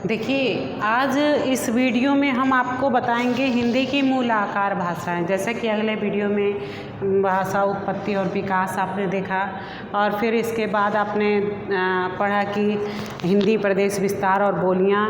देखिए, आज इस वीडियो में हम आपको बताएंगे हिंदी की मूल आकार भाषाएं। जैसे कि अगले वीडियो में भाषा उत्पत्ति और विकास आपने देखा, और फिर इसके बाद आपने पढ़ा कि हिंदी प्रदेश विस्तार और बोलियां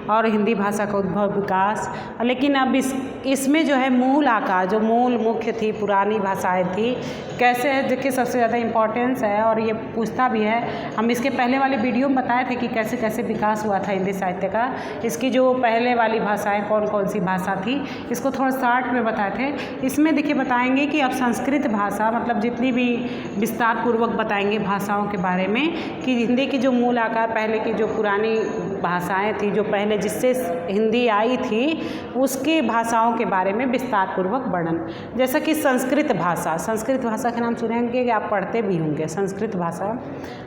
और हिंदी भाषा का उद्भव विकास। लेकिन अब इसमें जो है मूल आकार, जो मूल मुख्य थी, पुरानी भाषाएं थी, कैसे है, देखिए सबसे ज़्यादा इम्पोर्टेंस है और ये पूछता भी है। हम इसके पहले वाले वीडियो में बताए थे कि कैसे कैसे विकास हुआ था हिंदी साहित्य का। इसकी जो पहले वाली भाषाएं कौन कौन सी भाषा थी, इसको थोड़ा शॉर्ट में बताए थे। इसमें देखिए बताएंगे कि अब संस्कृत भाषा, मतलब जितनी भी विस्तार पूर्वक बताएंगे भाषाओं के बारे में, कि हिंदी की जो मूल आकार, पहले की जो पुरानी भाषाएं थी, जो पहले जिससे हिंदी आई थी, उसकी भाषाओं के बारे में विस्तार पूर्वक वर्णन। जैसा कि संस्कृत भाषा के नाम सुनेंगे कि आप पढ़ते भी होंगे। संस्कृत भाषा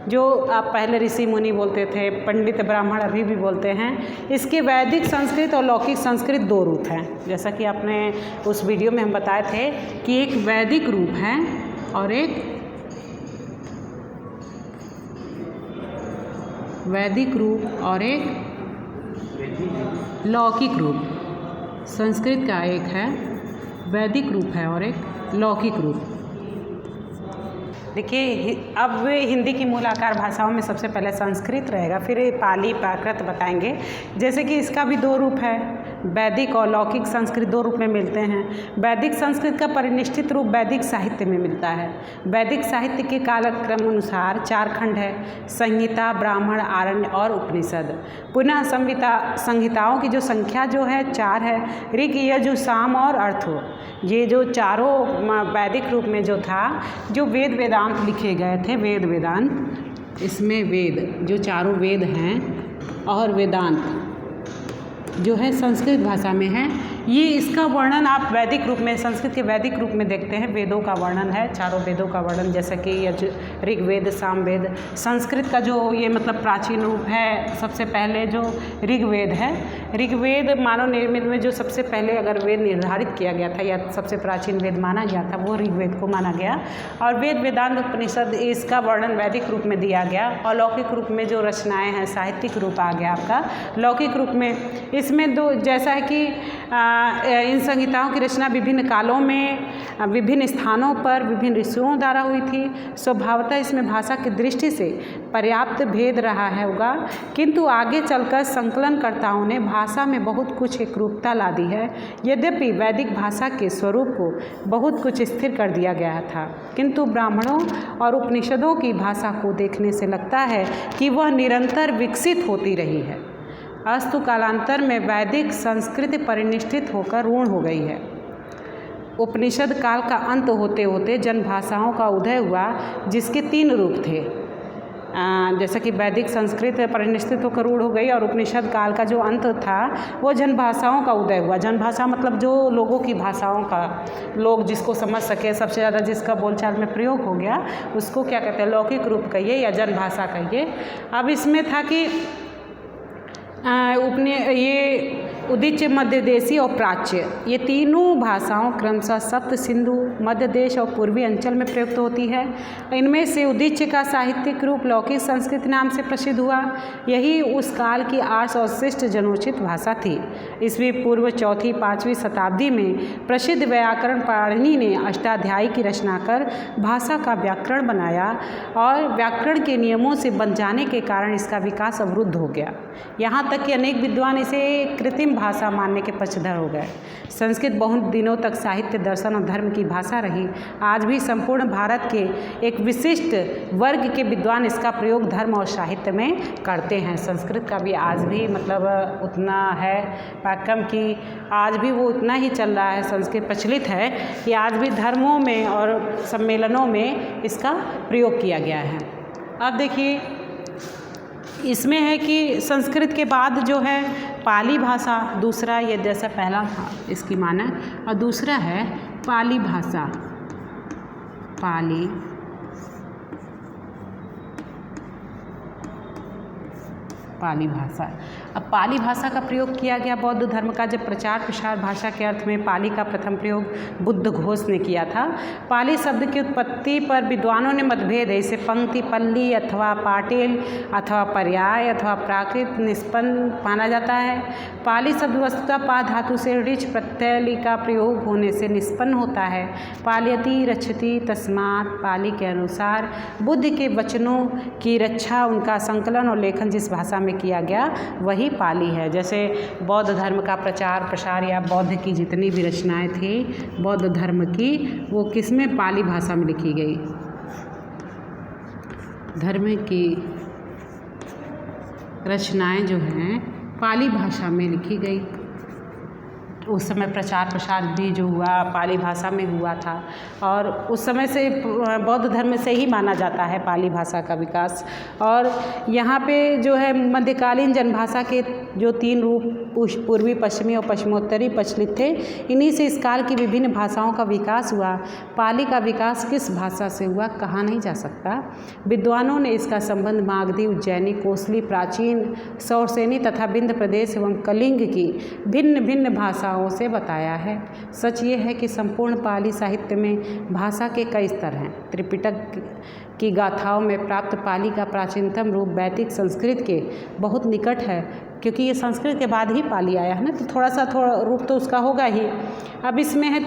जो आप पहले ऋषि मुनि बोलते थे, पंडित ब्राह्मण अभी भी बोलते हैं। इसके वैदिक संस्कृत और लौकिक संस्कृत दो रूप हैं। जैसा कि आपने उस वीडियो में हम बताए थे कि एक वैदिक रूप है और एक वैदिक रूप और एक लौकिक रूप। संस्कृत का एक है वैदिक रूप है और एक लौकिक रूप। देखिए, अब हिंदी की मूल आकार भाषाओं में सबसे पहले संस्कृत रहेगा, फिर पाली प्राकृत बताएंगे। जैसे कि इसका भी दो रूप है, वैदिक और लौकिक संस्कृत दो रूप में मिलते हैं। वैदिक संस्कृत का परिनिष्ठित रूप वैदिक साहित्य में मिलता है। वैदिक साहित्य के कालक्रम अनुसार चार खंड है: संहिता, ब्राह्मण, आरण्य और उपनिषद। पुनः संहिताओं की जो संख्या जो है चार है: ऋग, यजु, साम और अर्थो। ये जो चारों वैदिक रूप में जो था, जो वेद वेदांत लिखे गए थे, वेद वेदांत, इसमें वेद जो चारों वेद हैं और वेदांत जो है संस्कृत भाषा में है। ये इसका वर्णन आप वैदिक रूप में, संस्कृत के वैदिक रूप में देखते हैं। वेदों का वर्णन है, चारों वेदों का वर्णन, जैसे कि ऋग्वेद, सामवेद। संस्कृत का जो ये मतलब प्राचीन रूप है, सबसे पहले जो ऋग्वेद है, ऋग्वेद मानव निर्मित में जो सबसे पहले अगर वेद निर्धारित किया गया था या सबसे प्राचीन वेद माना गया था, वो ऋग्वेद को माना गया। और वेद, वेदांत, उपनिषद, इसका वर्णन वैदिक रूप में दिया गया। और लौकिक रूप में जो रचनाएँ हैं, साहित्यिक रूप आ गया आपका लौकिक रूप में। इसमें दो, जैसा है कि इन संहिताओं की रचना विभिन्न कालों में, विभिन्न स्थानों पर, विभिन्न ऋषियों द्वारा हुई थी। स्वभावतः इसमें भाषा की दृष्टि से पर्याप्त भेद रहा है होगा, किंतु आगे चलकर संकलनकर्ताओं ने भाषा में बहुत कुछ एकरूपता ला दी है। यद्यपि वैदिक भाषा के स्वरूप को बहुत कुछ स्थिर कर दिया गया था, किंतु ब्राह्मणों और उपनिषदों की भाषा को देखने से लगता है कि वह निरंतर विकसित होती रही है। अस्तु कालांतर में वैदिक संस्कृति परिनिष्ठित होकर ऋण हो गई है। उपनिषद काल का अंत होते होते जन भाषाओं का उदय हुआ, जिसके तीन रूप थे। जैसा कि वैदिक संस्कृत परिनिष्ठित होकर रूढ़ हो गई, और उपनिषद काल का जो अंत था वो जन भाषाओं का उदय हुआ। जन भाषा मतलब जो लोगों की भाषाओं का, लोग जिसको समझ सके, सबसे ज़्यादा जिसका बोलचाल में प्रयोग हो गया, उसको क्या कहते हैं, लौकिक रूप कहिए या जन भाषा कहिए। अब इसमें था कि ये उदिच्य, मध्य देशी और प्राच्य, ये तीनों भाषाओं क्रमशः सप्त सिंधु, मध्य देश और पूर्वी अंचल में प्रयुक्त होती है। इनमें से उदिच्य का साहित्यिक रूप लौकिक संस्कृत नाम से प्रसिद्ध हुआ। यही उस काल की आर्ष और शिष्ट जनोचित भाषा थी। ईस्वी पूर्व 4वीं-5वीं शताब्दी में प्रसिद्ध व्याकरण पाणिनि ने अष्टाध्यायी की रचना कर भाषा का व्याकरण बनाया, और व्याकरण के नियमों से बन जाने के कारण इसका विकास अवरुद्ध हो गया। यहाँ तक कि अनेक विद्वान इसे कृत्रिम भाषा मानने के पक्षधर हो गए। संस्कृत बहुत दिनों तक साहित्य, दर्शन और धर्म की भाषा रही। आज भी संपूर्ण भारत के एक विशिष्ट वर्ग के विद्वान इसका प्रयोग धर्म और साहित्य में करते हैं। संस्कृत का भी आज भी मतलब उतना है पाठ्यक्रम की, आज भी वो उतना ही चल रहा है, संस्कृत प्रचलित है कि आज भी धर्मों में और सम्मेलनों में इसका प्रयोग किया गया है। अब देखिए, इसमें है कि संस्कृत के बाद जो है पाली भाषा, दूसरा ये जैसा पहला था इसकी माने, और दूसरा है पाली भाषा। पाली पाली भाषा। अब पाली भाषा का प्रयोग किया गया बौद्ध धर्म का जब प्रचार प्रसार भाषा के अर्थ में पाली का प्रथम प्रयोग बुद्ध घोष ने किया था। पाली शब्द की उत्पत्ति पर विद्वानों ने मतभेद है। इसे पंक्ति, पल्ली अथवा पाटिल अथवा पर्याय अथवा प्राकृत निष्पन्न माना जाता है। पाली शब्द वस्तुतः पा धातु से ऋच प्रत्यय का प्रयोग होने से निष्पन्न होता है। पाल्यति रक्षति तस्मात् पाली के अनुसार बुद्ध के वचनों की रक्षा, उनका संकलन और लेखन जिस भाषा में किया गया वही पाली है। जैसे बौद्ध धर्म का प्रचार प्रसार या बौद्ध की जितनी भी रचनाएं थी बौद्ध धर्म की, वो किसमें? पाली भाषा में लिखी गई। धर्म की रचनाएं जो हैं पाली भाषा में लिखी गई। उस समय प्रचार प्रसार भी जो हुआ पाली भाषा में हुआ था और उस समय से बौद्ध धर्म से ही माना जाता है पाली भाषा का विकास। और यहाँ पे जो है मध्यकालीन जनभाषा के जो 3 रूप पूर्वी, पश्चिमी और पश्चिमोत्तरी प्रचलित थे, इन्हीं से इस काल की विभिन्न भाषाओं का विकास हुआ। पाली का विकास किस भाषा से हुआ कहा नहीं जा सकता। विद्वानों ने इसका संबंध मागधी, उज्जैनी, कोसली, प्राचीन सौरसेनी तथा विंध्य प्रदेश एवं कलिंग की भिन्न भिन्न भाषाओं से बताया है। सच ये है कि संपूर्ण पाली साहित्य में भाषा के कई स्तर हैं। त्रिपिटक की गाथाओं में प्राप्त पाली का प्राचीनतम रूप वैदिक संस्कृत के बहुत निकट है, क्योंकि ये संस्कृत के बाद ही पाली आया है ना, तो थोड़ा रूप तो उसका होगा ही। अब इसमें है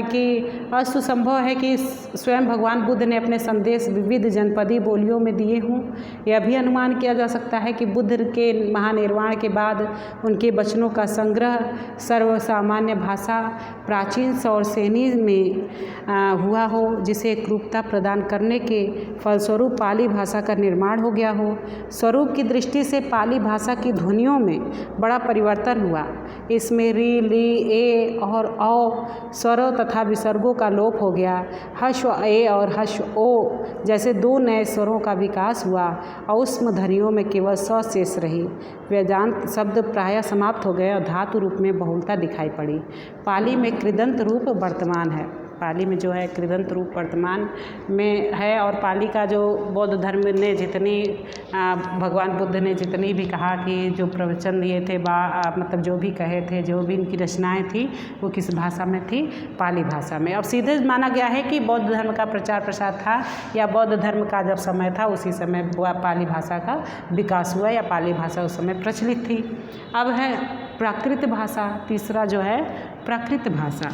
कि असुसंभव है कि स्वयं भगवान बुद्ध ने अपने संदेश विविध जनपदी बोलियों में दिए हों। यह भी अनुमान किया जा सकता है कि बुद्ध के महानिर्वाण के बाद उनके वचनों का संग्रह सर्वसामान्य भाषा प्राचीन सौरसेनी में हुआ हो, जिसे एक रूपता प्रदान करने के फलस्वरूप पाली भाषा का निर्माण हो गया हो। स्वरूप की दृष्टि से पाली भाषा की ध्वनियों में बड़ा परिवर्तन हुआ। इसमें री, ली, ए और औ स्वरों तथा विसर्गों का लोप हो गया। हश्व ए और हश्व ओ जैसे 2 नए स्वरों का विकास हुआ। औष्म ध्वनियों में केवल स शेष रही। वेदांत शब्द प्रायः समाप्त हो गए और धातु रूप में बहुलता दिखाई पड़ी। पाली में कृदंत रूप वर्तमान है। पाली में जो है कृदंत रूप वर्तमान में है। और पाली का जो बौद्ध धर्म ने जितनी भगवान बुद्ध ने जितनी भी कहा कि जो प्रवचन दिए थे मतलब जो भी कहे थे, जो भी इनकी रचनाएं थी, वो किस भाषा में थी? पाली भाषा में। अब सीधे माना गया है कि बौद्ध धर्म का प्रचार प्रसार था या बौद्ध धर्म का जब समय था उसी समय पाली भाषा का विकास हुआ या पाली भाषा उस समय प्रचलित थी। अब है प्राकृत भाषा। तीसरा जो है प्राकृत भाषा।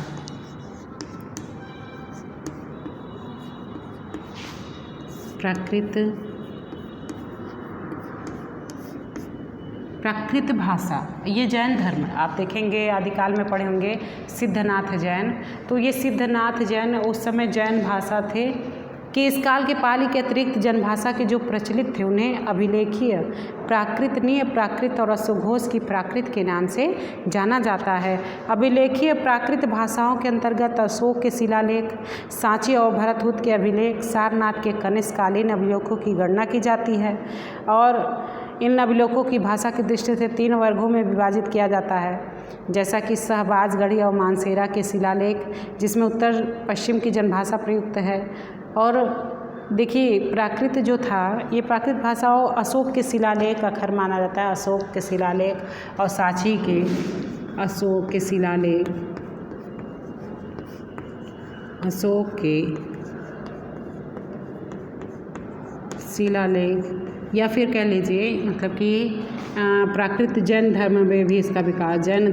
प्राकृत भाषा ये जैन धर्म, आप देखेंगे आदिकाल में पढ़े होंगे सिद्धनाथ जैन। तो ये सिद्धनाथ जैन उस समय जैन भाषा थे कि इस काल के पाली के अतिरिक्त जनभाषा के जो प्रचलित थे उन्हें अभिलेखीय, प्राकृतनीय प्राकृत और अश्वघोष की प्राकृत के नाम से जाना जाता है। अभिलेखीय प्राकृत भाषाओं के अंतर्गत अशोक के शिलालेख, सांची और भरतहूत के अभिलेख, सारनाथ के कनिष्ककालीन अभिलेखों की गणना की जाती है। और इन अभिलेखों की भाषा की दृष्टि से 3 वर्गों में विभाजित किया जाता है, जैसा कि शहबाजगढ़ी और मानसेरा के शिलालेख, जिसमें उत्तर पश्चिम की जनभाषा प्रयुक्त है। और देखिए प्राकृत जो था, ये प्राकृत भाषाओं अशोक के शिलालेख अक्षर माना जाता है। अशोक के शिलालेख और सांची के अशोक के शिलालेख, अशोक के शिलालेख या फिर कह लीजिए मतलब कि प्राकृत जैन धर्म में भी इसका विकास, जैन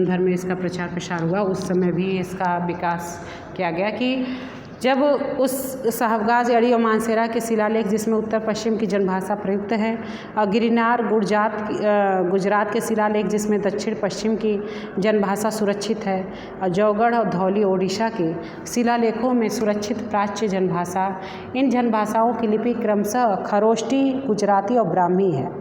धर्म में इसका प्रचार प्रसार हुआ। उस समय भी इसका विकास किया गया कि जब उस शहबाजगढ़ी और मानसेरा के शिलालेख, जिसमें उत्तर पश्चिम की जनभाषा प्रयुक्त है, और गिरनार गुजरात के शिलालेख, जिसमें दक्षिण पश्चिम की जनभाषा सुरक्षित है, और जौगढ़ और धौली ओडिशा के शिलालेखों में सुरक्षित प्राच्य जनभाषा। इन जनभाषाओं की लिपि क्रमशः खरोष्ठी, गुजराती और ब्राह्मी है।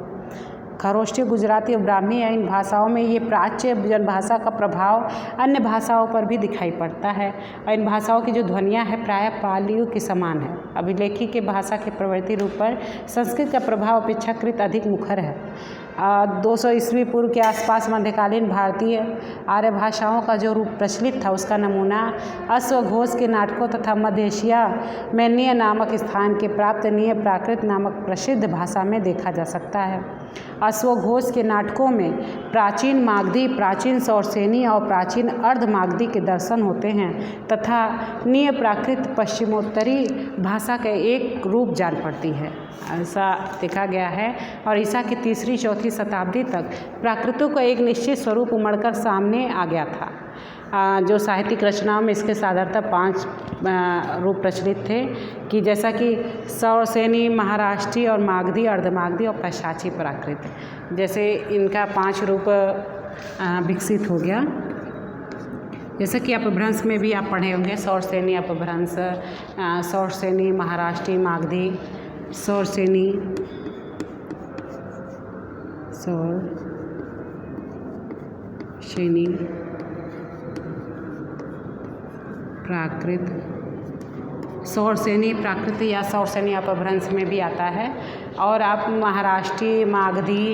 खरोष्ठी, गुजराती और ब्राह्मी है। इन भाषाओं में ये प्राच्य जनभाषा का प्रभाव अन्य भाषाओं पर भी दिखाई पड़ता है और इन भाषाओं की जो ध्वनियाँ है प्रायः पालियों के समान है। अभिलेखी के भाषा के प्रवृत्ति रूप पर संस्कृत का प्रभाव अपेक्षाकृत अधिक मुखर है। 200 ईस्वी पूर्व के आसपास मध्यकालीन भारतीय आर्य भाषाओं का जो रूप प्रचलित था उसका नमूना अश्वघोष के नाटकों तथा मध्य एशिया में नीय नामक स्थान के प्राप्त नीय प्राकृत नामक प्रसिद्ध भाषा में देखा जा सकता है। अश्वघोष के नाटकों में प्राचीन मागधी, प्राचीन सौरसेनी और प्राचीन अर्धमागधी के दर्शन होते हैं तथा नीय प्राकृत पश्चिमोत्तरी भाषा का एक रूप जान पड़ती है, ऐसा देखा गया है। और ईसा की 3री-4थी शताब्दी तक प्राकृतों का एक निश्चित स्वरूप उमड़कर सामने आ गया था। जो साहित्यिक रचनाओं में इसके साधारणतः 5 रूप प्रचलित थे कि जैसा कि सौरसेनी, महाराष्ट्री और मागधी, अर्धमागधी और पैशाची प्राकृत, जैसे इनका 5 रूप विकसित हो गया। जैसा कि अपभ्रंश में भी आप पढ़े होंगे, सौरसेनी अपभ्रंश, सौरसेनी, महाराष्ट्री, मागधी, सौरसेनी, सौरसेनी प्राकृत, सौरसेनी प्राकृत या सौरसेनी अपभ्रंश में भी आता है। और आप महाराष्ट्री, मागधी,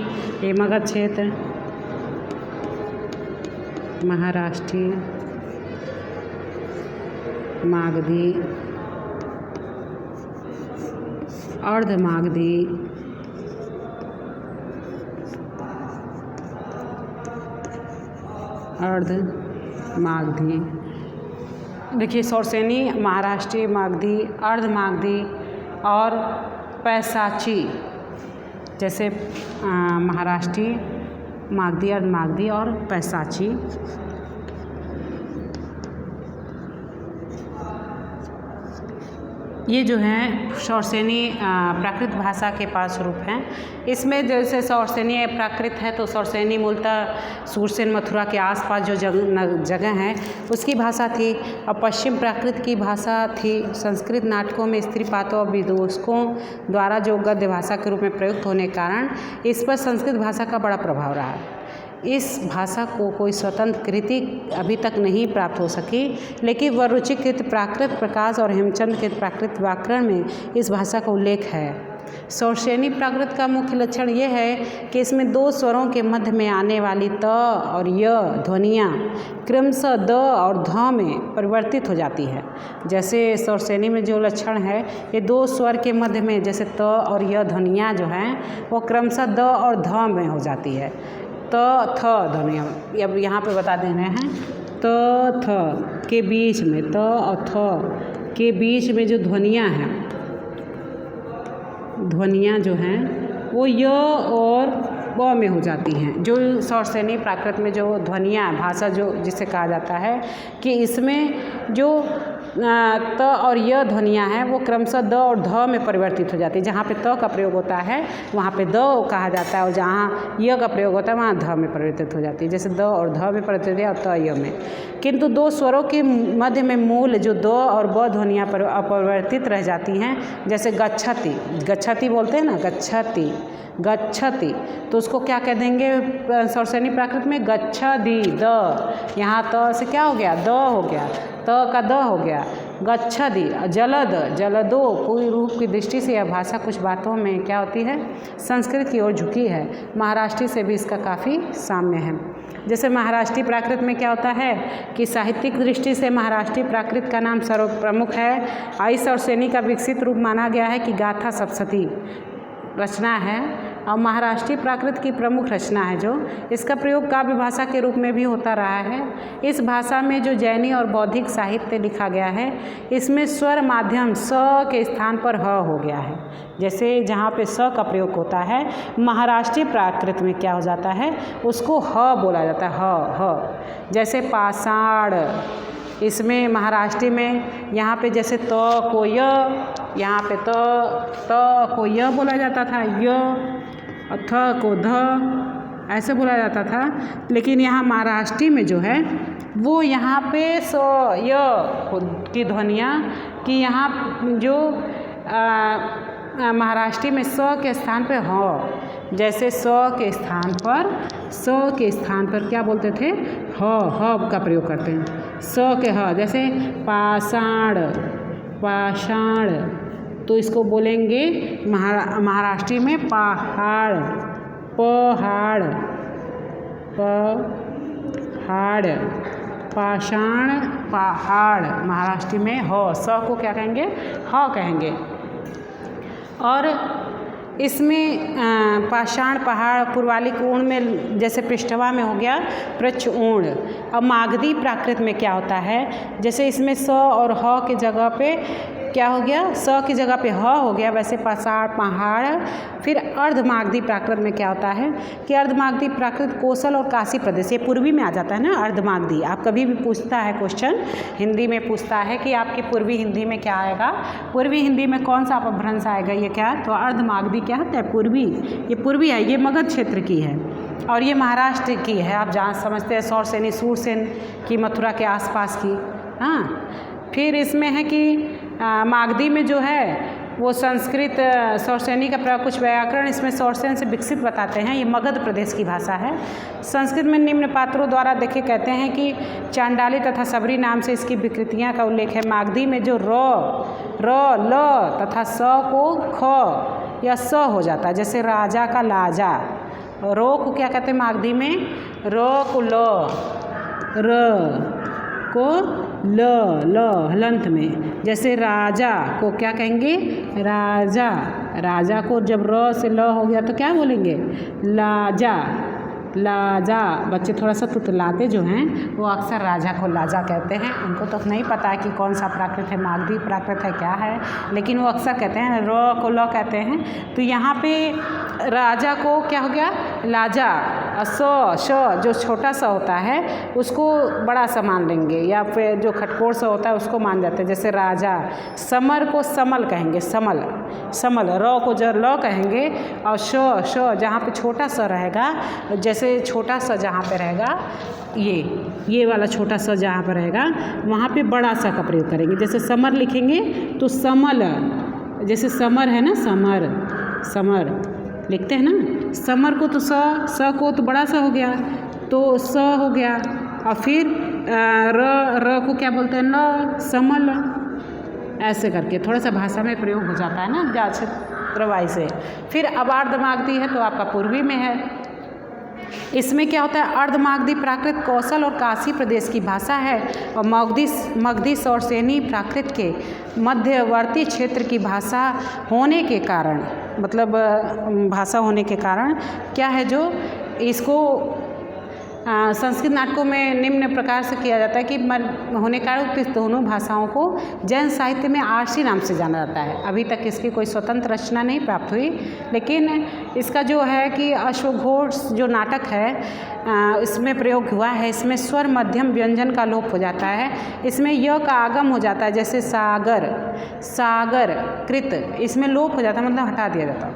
ये मगध क्षेत्र, महाराष्ट्री, मागधी, अर्धमागधी, अर्धमागधी, देखिए सौरसेनी, महाराष्ट्री, मागधी, अर्धमागधी और पैशाची, जैसे महाराष्ट्री, मागधी, अर्धमागधी और पैशाची, ये जो हैं सौरसेनी प्राकृत भाषा के 5 रूप हैं। इसमें जैसे सौरसेनी प्राकृत है तो सौरसेनी मूलतः सूरसेन, मथुरा के आसपास जो जगह है उसकी भाषा थी। और पश्चिम प्राकृत की भाषा थी। संस्कृत नाटकों में स्त्री पात्रों और विदूषकों द्वारा जो गद्य भाषा के रूप में प्रयुक्त होने के कारण इस पर संस्कृत भाषा का बड़ा प्रभाव रहा है। इस भाषा को कोई स्वतंत्र कृति अभी तक नहीं प्राप्त हो सकी, लेकिन वरुचिकृत प्राकृत प्रकाश और हेमचंद कृत प्राकृत व्याकरण में इस भाषा का उल्लेख है। सौरसेनी प्राकृत का मुख्य लक्षण यह है कि इसमें 2 स्वरों के मध्य में आने वाली त और य ध्वनियाँ क्रमशः द और ध में परिवर्तित हो जाती है। जैसे सौरसेनी में जो लक्षण है, ये 2 स्वर के मध्य में जैसे त और य ध्वनियाँ जो हैं वो क्रमशः द और ध में हो जाती है। त थ ध्वनियाँ अब यहाँ पे बता दे रहे हैं। त थ के बीच में, त और थ के बीच में जो ध्वनियाँ हैं, ध्वनियाँ जो हैं वो य और ब में हो जाती हैं। जो सौरसेनी प्राकृत में जो ध्वनियाँ भाषा जो जिसे कहा जाता है कि इसमें जो त और य ध्वनियाँ हैं वो क्रमशः द और ध में परिवर्तित हो जाती है। जहाँ पे त का प्रयोग होता है वहाँ पे द कहा जाता है और जहाँ य का प्रयोग होता है वहाँ ध में परिवर्तित हो जाती है। जैसे द और ध में परिवर्तित है और त य में। किंतु 2 स्वरों के मध्य में मूल जो द और ब ध्वनियाँ अपरिवर्तित रह जाती हैं। जैसे गच्छति, गच्छति बोलते हैं ना, गच्छति, गच्छति, तो उसको क्या कह देंगे सौरसेनी प्राकृत में? गच्छति द। यहाँ त से क्या हो गया? द हो गया, त का द हो गया। गच्छति। जलद, जलदो, पूरी रूप की दृष्टि से यह भाषा कुछ बातों में क्या होती है? संस्कृत की ओर झुकी है। महाराष्ट्री से भी इसका काफ़ी साम्य है। जैसे महाराष्ट्री प्राकृत में क्या होता है कि साहित्यिक दृष्टि से महाराष्ट्री प्राकृत का नाम सर्व प्रमुख है। इस सौरसेनी का विकसित रूप माना गया है कि गाथा सप्तशती रचना है और महाराष्ट्री प्राकृत की प्रमुख रचना है। जो इसका प्रयोग काव्य भाषा के रूप में भी होता रहा है। इस भाषा में जो जैनी और बौद्धिक साहित्य लिखा गया है इसमें स्वर माध्यम स के स्थान पर ह हो गया है। जैसे जहाँ पे स का प्रयोग होता है महाराष्ट्री प्राकृत में क्या हो जाता है? उसको ह बोला जाता है, ह। जैसे पाषाण, इसमें महाराष्ट्री में यहाँ पे जैसे त को य, यहाँ पे त को य बोला जाता था, य, और थ को ध ऐसे बोला जाता था। लेकिन यहाँ महाराष्ट्री में जो है वो यहाँ पे स य की ध्वनियाँ कि यहाँ जो महाराष्ट्री में स के स्थान पे ह, जैसे स के स्थान पर क्या बोलते थे? ह का प्रयोग करते हैं। स के ह, जैसे पाषाण, पाषाण, तो इसको बोलेंगे महाराष्ट्री में पहाड़, पहाड़, पहाड़, पाषाण पहाड़, महाराष्ट्र में ह, स को क्या कहेंगे, ह कहेंगे। और इसमें पाषाण पहाड़ पूर्वालिक ऊण में जैसे पृष्ठवा में हो गया प्रच्छ ऊण। अब मागधी प्राकृत में क्या होता है, जैसे इसमें स और ह की जगह पे क्या हो गया, स की जगह पे ह हो गया, वैसे पाषाण पहाड़। फिर अर्धमागधी प्राकृत में क्या होता है कि अर्धमागधी प्राकृत कौशल और काशी प्रदेश, ये पूर्वी में आ जाता है ना अर्धमागधी। आप कभी भी पूछता है क्वेश्चन हिंदी में पूछता है कि आपकी पूर्वी हिंदी में क्या आएगा, पूर्वी हिंदी में कौन सा अपभ्रंश आएगा, ये क्या, तो अर्धमागधी क्या होता है, पूर्वी, ये पूर्वी है, ये मगध क्षेत्र की है और ये महाराष्ट्र की है। आप जहाँ समझते हैं सौरसेनी, सूरसेन की मथुरा के आसपास की। हाँ, फिर इसमें है कि मागधी में जो है वो संस्कृत सौरसेनी का प्रयोग, कुछ व्याकरण इसमें सौरसेन से विकसित बताते हैं। ये मगध प्रदेश की भाषा है। संस्कृत में निम्न पात्रों द्वारा देखे कहते हैं कि चांडाली तथा सबरी नाम से इसकी विकृतियां का उल्लेख है। मागधी में जो र, ल तथा स को ख या स हो जाता है, जैसे राजा का लाजा। रो को क्या कहते हैं मागधी में, रो को ल, र को ल, हलंत में। जैसे राजा को क्या कहेंगे, राजा, राजा को जब र से ल हो गया तो क्या बोलेंगे, लाजा, लाजा। बच्चे थोड़ा सा तुतलाते जो हैं वो अक्सर राजा को लाजा कहते हैं। उनको तो नहीं पता है कि कौन सा प्राकृत है, मागधी प्राकृत है क्या है, लेकिन वो अक्सर कहते हैं र को ल कहते हैं। तो यहाँ पे राजा को क्या हो गया, लाजा। स जो छोटा सा होता है उसको बड़ा सा मान लेंगे, या फिर जो खटकोर सा होता है उसको मान जाते हैं, जैसे राजा। समर को समल कहेंगे, समल, समल। र को जो ल कहेंगे। और श जहाँ पे छोटा सा रहेगा, जैसे छोटा सा जहाँ पे रहेगा, ये वाला छोटा सा जहाँ पर रहेगा वहाँ पे बड़ा सा का प्रयोग करेंगे। जैसे समर लिखेंगे तो समल, जैसे समर है ना, समर, समर लिखते हैं ना, समर को तो स को तो बड़ा सा हो गया तो स हो गया। और फिर र को क्या बोलते हैं, ल, समल। ऐसे करके थोड़ा सा भाषा में प्रयोग हो जाता है ना क्षेत्रवाई से। फिर अब अर्धमागधी है तो आपका पूर्वी में है। इसमें क्या होता है, अर्धमागधी प्राकृत कौशल और काशी प्रदेश की भाषा है और मगधी सौरसेनी प्राकृत के मध्यवर्ती क्षेत्र की भाषा होने के कारण, मतलब भाषा होने के कारण क्या है, जो इसको संस्कृत नाटकों में निम्न प्रकार से किया जाता है कि होने के कारण इस दोनों भाषाओं को जैन साहित्य में आरसी नाम से जाना जाता है। अभी तक इसकी कोई स्वतंत्र रचना नहीं प्राप्त हुई, लेकिन इसका जो है कि अश्वघोष जो नाटक है इसमें प्रयोग हुआ है। इसमें स्वर मध्यम व्यंजन का लोप हो जाता है, इसमें य का आगम हो जाता है, जैसे सागर, सागर कृत, इसमें लोप हो जाता है, मतलब हटा दिया जाता है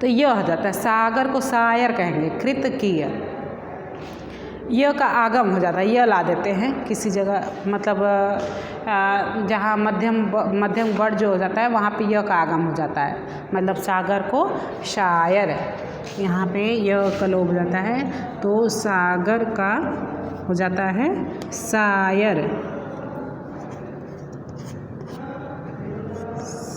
तो यह हो जाता है। सागर को सायर कहेंगे, कृत की य का आगम हो जाता है, य ला देते हैं किसी जगह, मतलब जहाँ मध्यम वर्ड जो हो जाता है वहाँ पे य का आगम हो जाता है, मतलब सागर को शायर, यहाँ पे य का लोप हो जाता है तो सागर का हो जाता है शायर,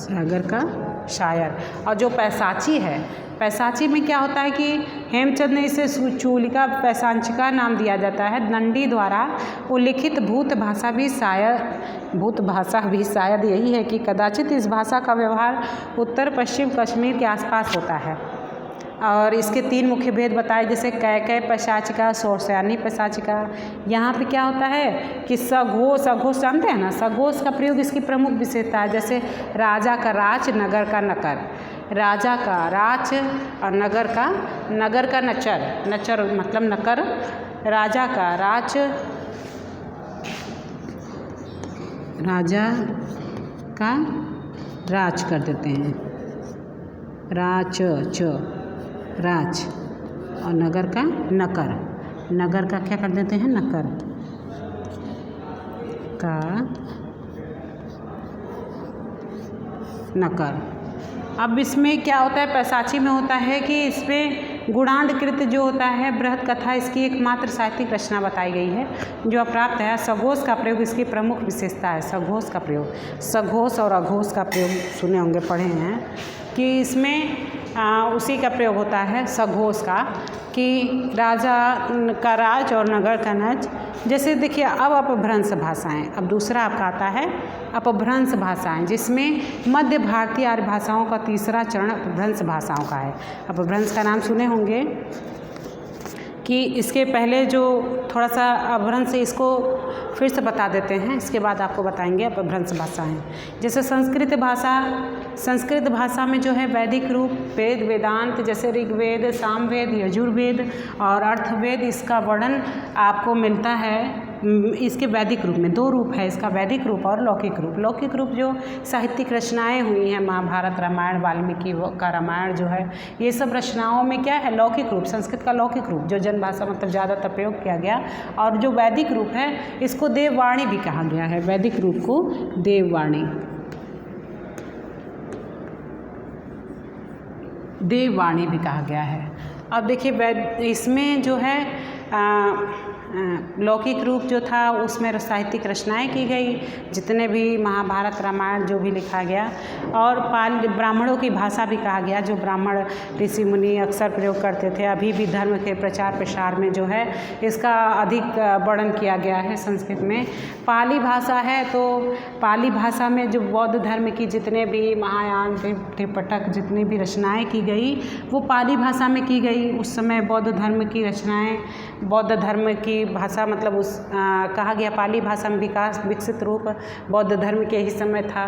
सागर का शायर। और जो पैसाची है, पैसाची में क्या होता है कि हेमचंद ने इसे चूलिका पैसांचिका नाम दिया जाता है। दंडी द्वारा उल्लिखित भूत भाषा भी शायद यही है कि कदाचित इस भाषा का व्यवहार उत्तर पश्चिम कश्मीर के आसपास होता है। और इसके 3 मुख्य भेद बताए, जैसे कैकय पैशाचिका, सौरसेनी पैशाचिका। यहाँ पे क्या होता है कि सघोष, अघोष जानते हैं ना, सघोष का प्रयोग इसकी प्रमुख विशेषता है। जैसे राजा का राज, नगर का नकर, राजा का राज और नगर का नचर, नचर मतलब नकर, राजा का राज, राजा का राज कर देते हैं, राज च, राज, और नगर का नकर, नगर का क्या कर देते हैं, नकर का नकर। अब इसमें क्या होता है, पैसाची में होता है कि इसमें गुणांधकृत जो होता है बृहद कथा, इसकी एकमात्र साहित्यिक रचना बताई गई है जो अप्राप्त है। सघोष का प्रयोग इसकी प्रमुख विशेषता है, सघोष का प्रयोग, सघोष और अघोष का प्रयोग सुने होंगे, पढ़े हैं कि इसमें उसी का प्रयोग होता है सघोष का, कि राजा का राज और नगर का नज। जैसे देखिए अब अपभ्रंश भाषाएं, अब दूसरा आपका आता है अपभ्रंश भाषाएं, जिसमें मध्य भारतीय आर्य भाषाओं का तीसरा चरण अपभ्रंश भाषाओं का है। अपभ्रंश का नाम सुने होंगे कि इसके पहले जो थोड़ा सा अपभ्रंश, इसको फिर से बता देते हैं, इसके बाद आपको बताएंगे अपभ्रंश भाषाएं। जैसे संस्कृत भाषा में जो है वैदिक रूप वेद वेदांत, जैसे ऋग्वेद, सामवेद, यजुर्वेद और अर्थवेद, इसका वर्णन आपको मिलता है इसके वैदिक रूप में। दो रूप है इसका, वैदिक रूप और लौकिक रूप। लौकिक रूप जो साहित्यिक रचनाएं हुई हैं, महाभारत, रामायण, वाल्मीकि का रामायण जो है, ये सब रचनाओं में क्या है, लौकिक रूप, संस्कृत का लौकिक रूप जो जनभाषा मतलब ज़्यादातर प्रयोग किया गया। और जो वैदिक रूप है इसको देववाणी भी कहा गया है, वैदिक रूप को देववाणी भी कहा गया है। अब देखिए इसमें जो है लौकिक रूप जो था उसमें साहित्यिक रचनाएं की गई, जितने भी महाभारत, रामायण जो भी लिखा गया। और ब्राह्मणों की भाषा भी कहा गया, जो ब्राह्मण ऋषि मुनि अक्सर प्रयोग करते थे। अभी भी धर्म के प्रचार प्रसार में जो है इसका अधिक वर्णन किया गया है संस्कृत में। पाली भाषा है, तो पाली भाषा में जो बौद्ध धर्म की जितने भी महायान, त्रिपिटक, जितनी भी रचनाएँ की गई वो पाली भाषा में की गई। उस समय बौद्ध धर्म की रचनाएँ, बौद्ध धर्म की भाषा मतलब कहा गया पाली भाषा में विकसित रूप बौद्ध धर्म के ही समय था।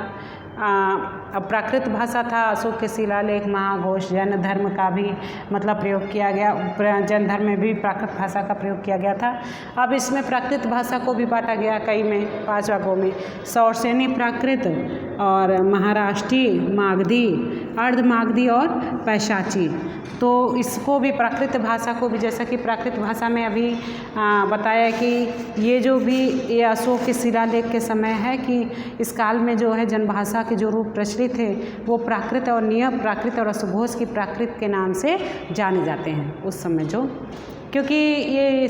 अब प्राकृत भाषा था, अशोक के शिलालेख, महाघोष, जैन धर्म का भी मतलब प्रयोग किया गया। जैन धर्म में भी प्राकृत भाषा का प्रयोग किया गया था। अब इसमें प्राकृत भाषा को भी बांटा गया कई में, 5 भागों में। सौरसेनी प्राकृत और महाराष्ट्रीय, मागधी, अर्धमागधी और पैशाची। तो इसको भी प्राकृत भाषा को भी, जैसा कि प्राकृत भाषा में अभी बताया कि ये जो भी ये अशोक के शिलालेख के समय है कि इस काल में जो है जनभाषा के जो रूप प्रचलित थे वो प्राकृत और नियम प्राकृत और अशुघोष की प्राकृत के नाम से जाने जाते हैं उस समय जो, क्योंकि ये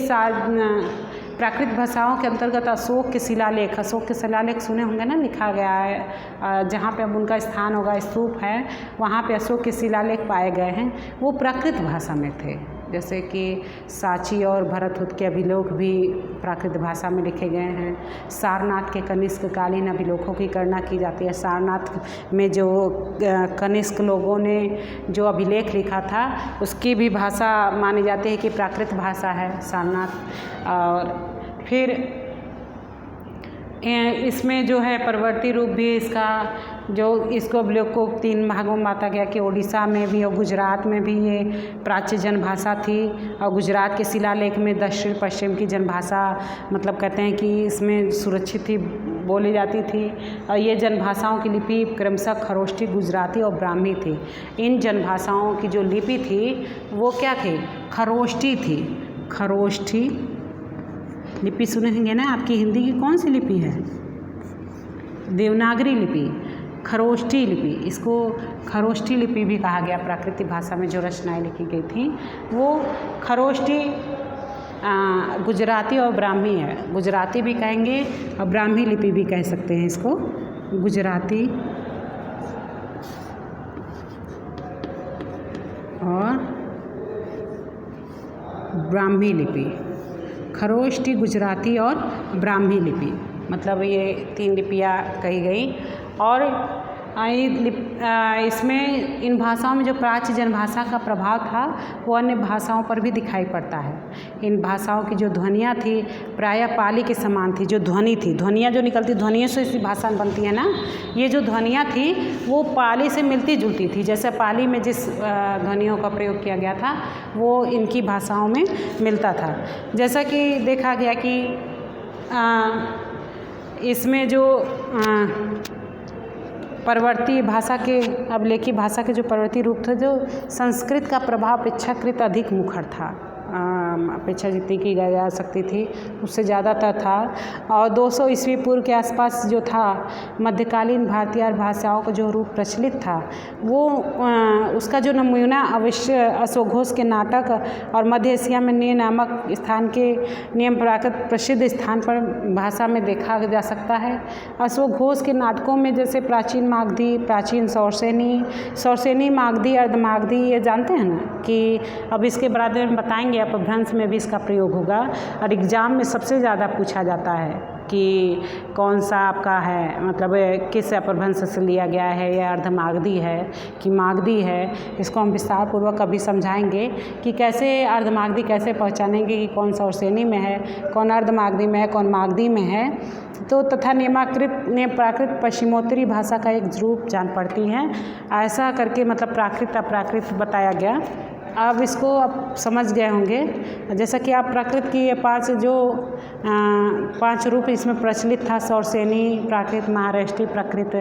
प्राकृत भाषाओं के अंतर्गत अशोक के शिलालेख सुने होंगे ना, लिखा गया है जहाँ पे अब उनका स्थान होगा, स्तूप है, वहाँ पे अशोक के शिलालेख पाए गए हैं, वो प्राकृत भाषा में थे। जैसे कि साची और भरतहुत के अभिलेख भी प्राकृत भाषा में लिखे गए हैं। सारनाथ के कनिष्क कालीन अभिलेखों की गणना की जाती है। सारनाथ में जो कनिष्क लोगों ने जो अभिलेख लिखा था उसकी भी भाषा मानी जाती है कि प्राकृत भाषा है सारनाथ। और फिर इसमें जो है परवर्ती रूप भी इसका जो इसको अभिलेख को 3 भागों में बांटा गया कि उड़ीसा में भी और गुजरात में भी ये प्राच्य जनभाषा थी। और गुजरात के शिलालेख में दक्षिण पश्चिम की जनभाषा मतलब कहते हैं कि इसमें सुरक्षित थी, बोली जाती थी। और ये जनभाषाओं की लिपि क्रमशः खरोष्ठी, गुजराती और ब्राह्मी थी। इन जनभाषाओं की जो लिपि थी वो क्या थी, खरोष्ठी थी। खरोष्ठी लिपि सुने होंगे ना, आपकी हिंदी की कौन सी लिपि है, देवनागरी लिपि, खरोष्ठी लिपि। इसको खरोष्ठी लिपि भी कहा गया। प्राकृतिक भाषा में जो रचनाएं लिखी गई थी वो खरोष्ठी, गुजराती और ब्राह्मी है। गुजराती भी कहेंगे और ब्राह्मी लिपि भी कह सकते हैं इसको, गुजराती और ब्राह्मी लिपि। खरोष्ठी, गुजराती और ब्राह्मी लिपि, मतलब ये 3 लिपियाँ कही गई। और इसमें इन भाषाओं में जो प्राच्य जनभाषा का प्रभाव था वो अन्य भाषाओं पर भी दिखाई पड़ता है। इन भाषाओं की जो ध्वनियाँ थी प्रायः पाली के समान थी। जो ध्वनि थी, ध्वनियाँ जो निकलती, ध्वनियों से इसी भाषा बनती है ना, ये जो ध्वनियाँ थी वो पाली से मिलती जुलती थी। जैसे पाली में जिस ध्वनियों का प्रयोग किया गया था वो इनकी भाषाओं में मिलता था। जैसा कि देखा गया कि इसमें जो परवर्ती भाषा के, अभिलेखी भाषा के जो परवर्ती रूप थे, जो संस्कृत का प्रभाव अपेक्षाकृत अधिक मुखर था। अपेक्षा जितनी की जा सकती थी उससे ज़्यादातर था। और 200 ईस्वी पूर्व के आसपास जो था मध्यकालीन भारतीय भाषाओं का जो रूप प्रचलित था वो उसका जो नमूना अवश्य अश्वघोष के नाटक और मध्य एशिया में नी नामक स्थान के नियम प्राकृत प्रसिद्ध स्थान पर भाषा में देखा जा सकता है। अश्वघोष के नाटकों में जैसे प्राचीन मागधी, प्राचीन सौरसेनी, मागधी, अर्धमागधी, ये जानते हैं ना कि अब इसके बारे में बताएंगे, अपभ्रंश में भी इसका प्रयोग होगा और एग्ज़ाम में सबसे ज़्यादा पूछा जाता है कि कौन सा आपका है, मतलब किस अपभ्रंश से लिया गया है, या अर्धमागधी है कि मागधी है। इसको हम विस्तार पूर्वक अभी समझाएंगे कि कैसे अर्धमागधी कैसे पहचानेंगे कि कौन सौरसेनी में है, कौन अर्धमागधी में है, कौन मागधी में है। तो तथा नियम प्राकृत पश्चिमोत्तरी भाषा का एक रूप जान पड़ती हैं, ऐसा करके मतलब प्राकृत अप्राकृत बताया गया। अब इसको आप समझ गए होंगे। जैसा कि आप प्राकृत की ये 5 रूप इसमें प्रचलित था, सौरसेनी प्राकृत, महाराष्ट्री प्राकृत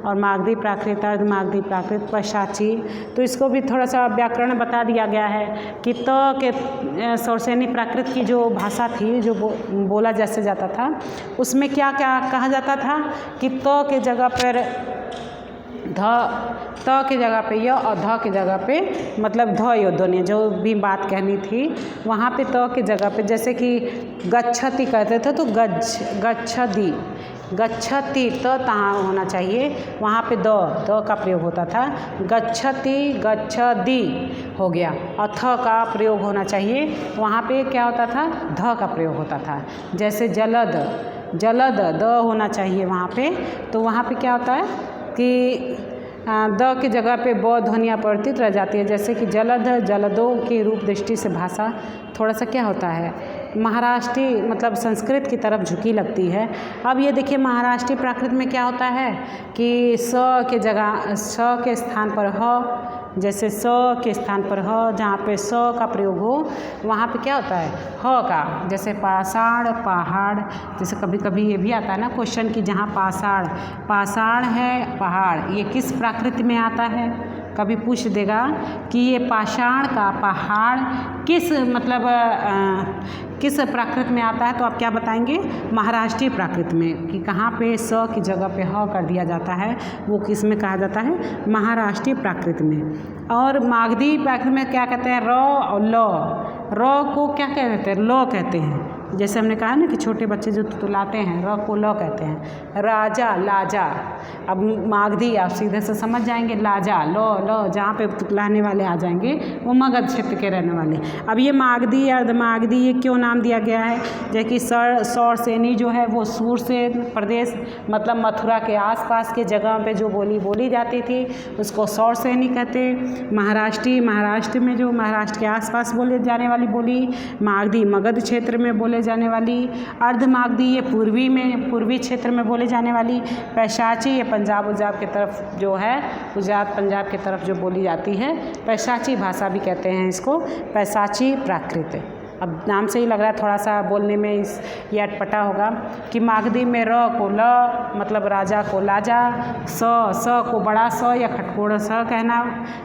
और मागधी प्राकृत, अर्धमागधी प्राकृत, पैशाची। तो इसको भी थोड़ा सा व्याकरण बता दिया गया है कि त के सौरसेनी प्राकृत की जो भाषा थी जो बोला जैसे जाता था उसमें क्या क्या कहा जाता था कि त के जगह पर त के जगह पे य और ध के जगह पे मतलब ध यो दोनों जो भी बात कहनी थी वहाँ पे त के जगह पे, जैसे कि गच्छति कहते थे तो गच्छति त तहाँ होना चाहिए, वहाँ पे द का प्रयोग होता था। गच्छति गच्छदी हो गया और थ का प्रयोग होना चाहिए, वहाँ पे क्या होता था, ध का प्रयोग होता था। जैसे जलद द होना चाहिए वहाँ पे, तो वहाँ पे क्या होता है कि द की जगह पे ब ध्वनि अपवर्तित रह जाती है। जैसे कि जलदों की रूप दृष्टि से भाषा थोड़ा सा क्या होता है, महाराष्ट्री मतलब संस्कृत की तरफ झुकी लगती है। अब ये देखिए महाराष्ट्री प्राकृत में क्या होता है कि स के स्थान पर ह, जैसे स के स्थान पर ह, जहाँ पे स का प्रयोग हो वहाँ पे क्या होता है ह का। जैसे पाषाण पहाड़, जैसे कभी कभी ये भी आता है ना क्वेश्चन कि जहाँ पाषाण है पहाड़, ये किस प्राकृत में आता है, कभी पूछ देगा कि ये पाषाण का पहाड़ किस मतलब किस प्राकृत में आता है, तो आप क्या बताएंगे, महाराष्ट्री प्राकृत में। कि कहाँ पे स की जगह पे ह कर दिया जाता है वो किस में कहा जाता है, महाराष्ट्री प्राकृत में। और मागधी प्राकृत में क्या कहते हैं, र और ल को क्या कहते हैं, ल कहते हैं। जैसे हमने कहा ना कि छोटे बच्चे जो तुतलाते हैं र को ल कहते हैं। राजा लाजा, अब मागधी आप सीधे से समझ जाएंगे, लाजा ल जहाँ पे तुतलाने वाले आ जाएंगे वो मगध क्षेत्र के रहने वाले। अब ये मागधी अर्धमागधी ये क्यों नाम दिया गया है, जैसे कि सौरसेनी जो है वो सूरसेन प्रदेश मतलब मथुरा के आसपास के जगह पे जो बोली जाती थी उसको सौरसेनी कहते। महाराष्ट्र में जो महाराष्ट्र के आसपास बोले जाने वाली बोली, मागधी मगध क्षेत्र में बोले जाने वाली, अर्धमागधी ये पूर्वी क्षेत्र में बोले जाने वाली, पैशाची ये पंजाब के तरफ जो है, गुजरात पंजाब के तरफ जो बोली जाती है, पैशाची भाषा भी कहते हैं इसको, पैशाची प्राकृत। अब नाम से ही लग रहा है थोड़ा सा बोलने में ये अटपटा होगा कि मागधी में र को ल मतलब राजा को लाजा, स को बड़ा स या खटकोड़ स कहना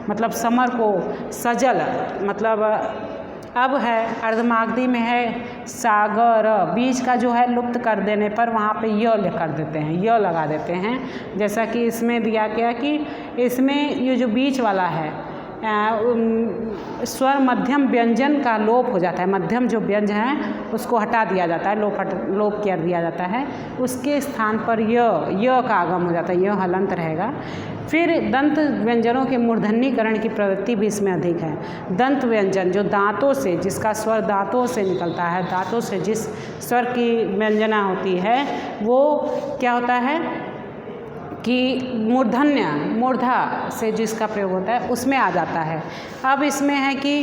मतलब समर को सजल मतलब। अब है अर्धमागधी में है सागर, बीच का जो है लुप्त कर देने पर वहाँ पे य कर देते हैं, य लगा देते हैं। जैसा कि इसमें दिया गया कि इसमें ये जो बीच वाला है स्वर मध्यम व्यंजन का लोप हो जाता है, मध्यम जो व्यंजन है उसको हटा दिया जाता है, लोप कर दिया जाता है, उसके स्थान पर य का आगम हो जाता है, य हलंत रहेगा। फिर दंत व्यंजनों के मूर्धन्यीकरण की प्रवृत्ति भी इसमें अधिक है। दंत व्यंजन जो दांतों से, जिसका स्वर दांतों से निकलता है, दांतों से जिस स्वर की व्यंजना होती है वो क्या होता है कि मूर्धा से जिसका प्रयोग होता है उसमें आ जाता है। अब इसमें है कि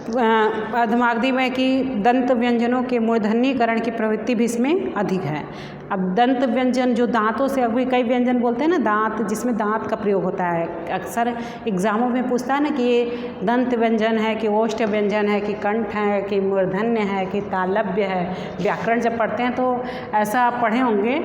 अर्धमागधी में कि दंत व्यंजनों के मूर्धन्यीकरण की प्रवृत्ति भी इसमें अधिक है। अब दंत व्यंजन जो दांतों से, अभी कई व्यंजन बोलते हैं ना दांत, जिसमें दांत का प्रयोग होता है, अक्सर एग्जामों में पूछता है ना कि ये दंत व्यंजन है कि ओष्ठ व्यंजन है कि कंठ है कि मूर्धन्य है कि तालव्य है। व्याकरण जब पढ़ते हैं तो ऐसा आप पढ़े होंगे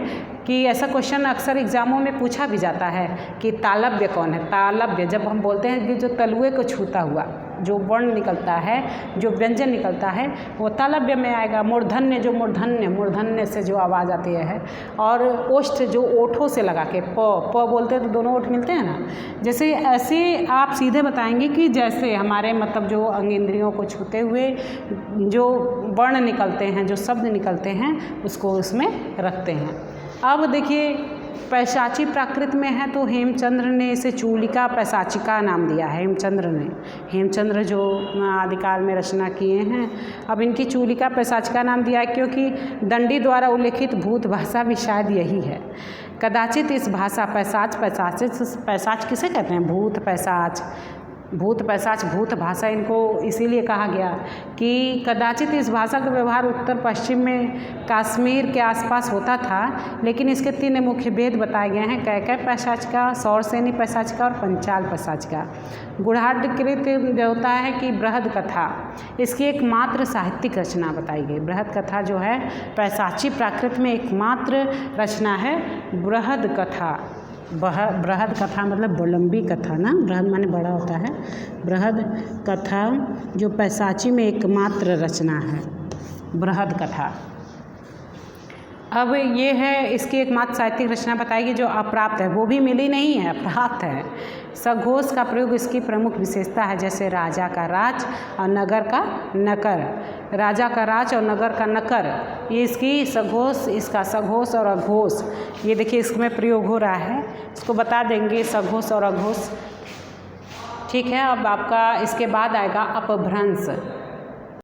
कि ऐसा क्वेश्चन अक्सर एग्जामों में पूछा भी जाता है कि तालव्य कौन है। तालव्य जब हम बोलते हैं कि जो तलुए को छूता हुआ जो वर्ण निकलता है, जो व्यंजन निकलता है, वो तालव्य में आएगा। मूर्धन्य जो मूर्धन्य से जो आवाज़ आती है, और ओष्ठ जो ओठों से लगा के प बोलते हैं तो दोनों ओठ मिलते हैं ना, जैसे ऐसे आप सीधे बताएंगे कि जैसे हमारे मतलब जो अंग इंद्रियों को छूते हुए जो वर्ण निकलते हैं, जो शब्द निकलते हैं, उसको उसमें रखते हैं। अब देखिए पैशाची प्राकृत में है तो हेमचंद्र ने इसे चूलिका पैशाचिका नाम दिया है। हेमचंद्र जो आदिकाल में रचना किए हैं, अब इनकी चूलिका पैशाचिका नाम दिया है क्योंकि दंडी द्वारा उल्लेखित भूत भाषा भी शायद यही है। कदाचित इस भाषा पैशाच किसे कहते हैं? भूत पैशाच भूत भाषा इनको इसीलिए कहा गया कि कदाचित इस भाषा का व्यवहार उत्तर पश्चिम में कश्मीर के आसपास होता था, लेकिन इसके 3 मुख्य भेद बताए गए हैं: कैकय पैशाच का, सौरसेनी पैशाच का और पंचाल पैशाच का। गुढ़ाढ्यकृत जो होता है कि बृहद कथा, इसकी एकमात्र साहित्यिक रचना बताई गई। बृहद कथा जो है पैशाची प्राकृत में एकमात्र रचना है बृहद कथा। बृहद कथा मतलब लंबी कथा ना, बृहद माने बड़ा होता है। बृहद कथा जो पैशाची में एकमात्र रचना है, बृहद कथा। अब ये है इसकी एकमात्र साहित्यिक रचना बताएगी जो अप्राप्त है, वो भी मिली नहीं है, अप्राप्त है। सघोष का प्रयोग इसकी प्रमुख विशेषता है, जैसे राजा का राज और नगर का नकर। राजा का राज और नगर का नकर, ये इसकी सघोष, इसका सघोष और अघोष, ये देखिए इसमें प्रयोग हो रहा है, इसको बता देंगे सघोष और अघोष। ठीक है। अब आपका इसके बाद आएगा अपभ्रंश।